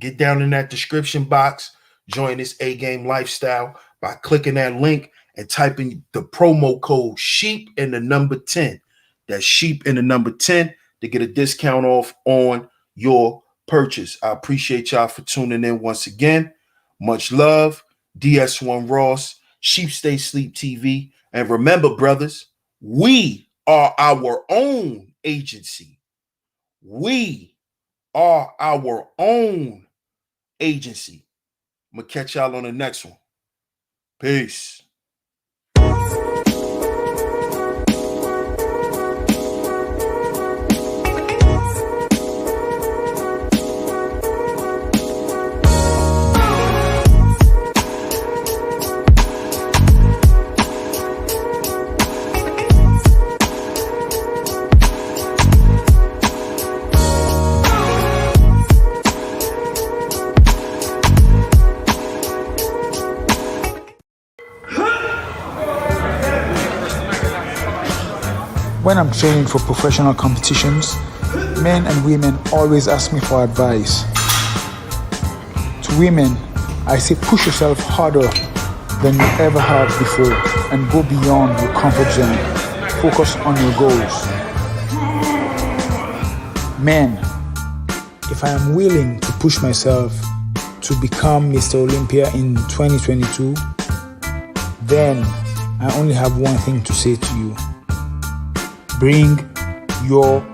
S8: Get down in that description box. Join this A-Game lifestyle by clicking that link and typing the promo code SHEEP and the number 10. That's SHEEP and the number 10 to get a discount off on your purchase. I appreciate y'all for tuning in once again. Much love. DS1 Ross, Sheep Stay Sleep TV. And remember, brothers, we are our own agency. We are our own agency. I'm going to catch y'all on the next one. Peace.
S11: When I'm training for professional competitions, men and women always ask me for advice. To women, I say push yourself harder than you ever have before and go beyond your comfort zone. Focus on your goals. Men, if I am willing to push myself to become Mr. Olympia in 2022, then I only have one thing to say to you. Bring your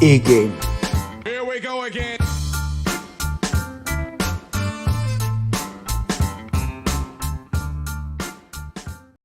S11: A game.